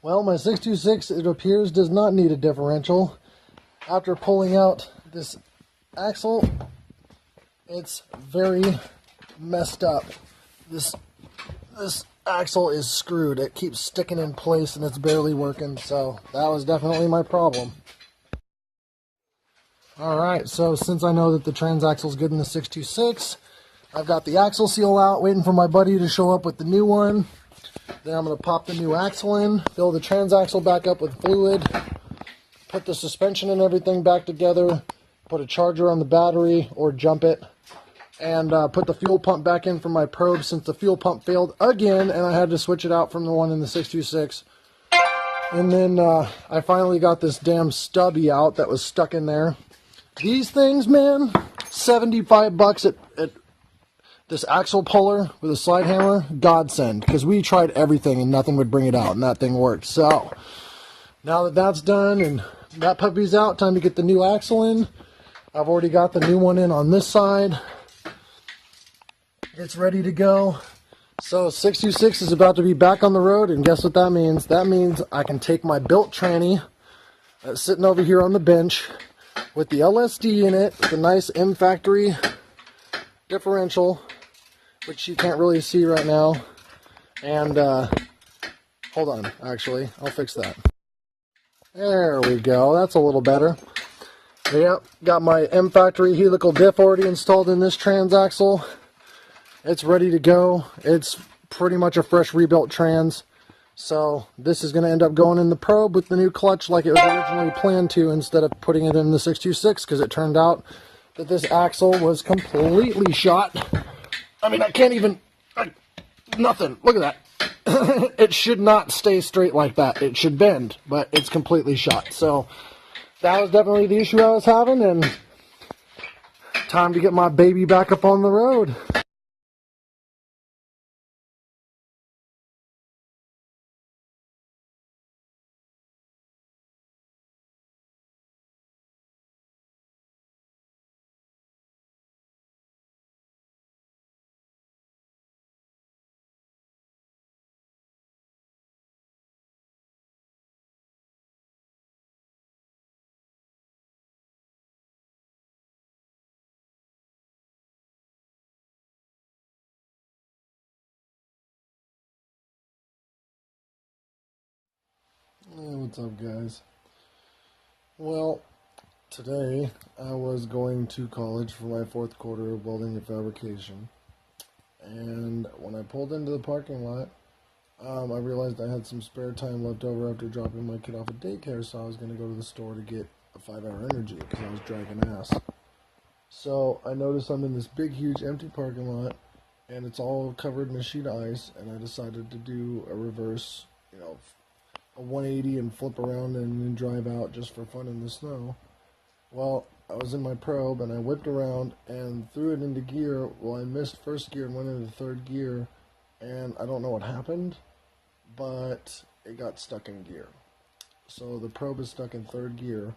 Well, my 626, it appears, does not need a differential. After pulling out this axle, it's very messed up. This axle is screwed. It keeps sticking in place and it's barely working, so that was definitely my problem. Alright, so since I know that the transaxle is good in the 626, I've got the axle seal out, waiting for my buddy to show up with the new one. Then I'm going to pop the new axle in, fill the transaxle back up with fluid, put the suspension and everything back together, put a charger on the battery or jump it, and put the fuel pump back in for my probe since the fuel pump failed again and I had to switch it out from the one in the 626. And then I finally got this damn stubby out that was stuck in there. These things, man, $75 at this axle puller with a slide hammer, godsend, because we tried everything and nothing would bring it out, and that thing worked. So now that that's done and that puppy's out, time to get the new axle in. I've already got the new one in on this side. It's ready to go. So 626 is about to be back on the road, and guess what that means? That means I can take my built tranny that's sitting over here on the bench with the LSD in it, the nice M Factory differential, which you can't really see right now. And hold on, actually, I'll fix that. There we go, that's a little better. Yep, got my M Factory helical diff already installed in this transaxle. It's ready to go. It's pretty much a fresh rebuilt trans. So this is going to end up going in the probe with the new clutch like it was originally planned to, instead of putting it in the 626, because it turned out that this axle was completely shot. I mean, I can't even, nothing. Look at that. It should not stay straight like that. It should bend, but it's completely shot. So that was definitely the issue I was having, and time to get my baby back up on the road. Hey, what's up, guys? Well, today I was going to college for my fourth quarter of welding and fabrication, and when I pulled into the parking lot, I realized I had some spare time left over after dropping my kid off at daycare, so I was going to go to the store to get a 5-hour energy because I was dragging ass. So I noticed I'm in this big, huge, empty parking lot, and it's all covered in a sheet of ice, and I decided to do a reverse, a 180 and flip around and then drive out just for fun in the snow. Well, I was in my probe and I whipped around and threw it into gear. Well, I missed first gear and went into third gear, and I don't know what happened, but it got stuck in gear. So the probe is stuck in third gear,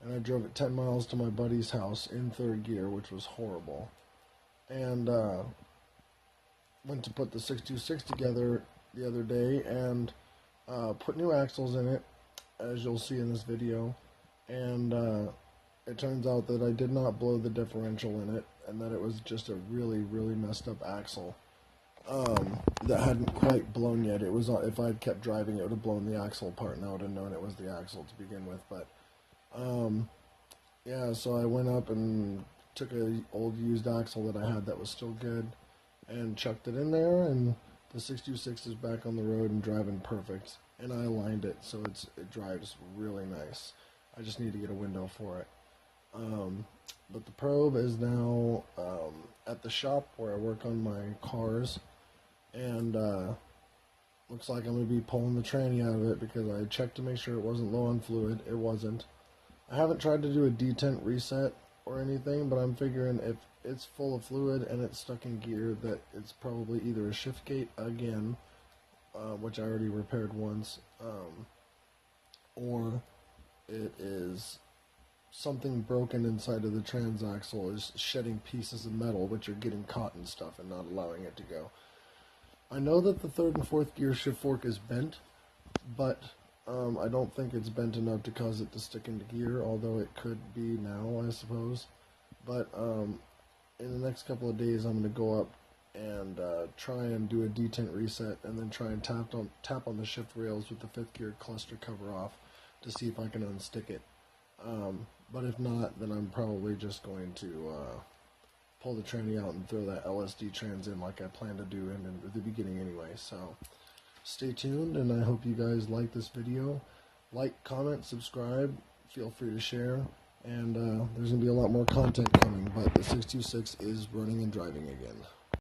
and I drove it 10 miles to my buddy's house in third gear, which was horrible. And went to put the 626 together the other day and put new axles in it, as you'll see in this video, and it turns out that I did not blow the differential in it, and that it was just a really, really messed up axle that hadn't quite blown yet. It was, if I had kept driving, it would have blown the axle apart, and I would have known it was the axle to begin with. But yeah, so I went up and took an old used axle that I had that was still good and chucked it in there, and the 626 is back on the road and driving perfect, and I aligned it so it drives really nice. I just need to get a window for it. But the probe is now at the shop where I work on my cars, and looks like I'm going to be pulling the tranny out of it because I checked to make sure it wasn't low on fluid. It wasn't. I haven't tried to do a detent reset or anything, but I'm figuring if it's full of fluid and it's stuck in gear, that it's probably either a shift gate again, which I already repaired once, or it is something broken inside of the transaxle, is shedding pieces of metal which are getting caught in stuff and not allowing it to go. I know that the third and fourth gear shift fork is bent, but I don't think it's bent enough to cause it to stick into gear, although it could be now, I suppose. But in the next couple of days, I'm going to go up and try and do a detent reset, and then try and tap on the shift rails with the fifth gear cluster cover off to see if I can unstick it. But if not, then I'm probably just going to pull the tranny out and throw that LSD trans in like I plan to do in the beginning anyway. So stay tuned, and I hope you guys like this video. Like, comment, subscribe, feel free to share, and there's going to be a lot more content coming, but the 626 is running and driving again.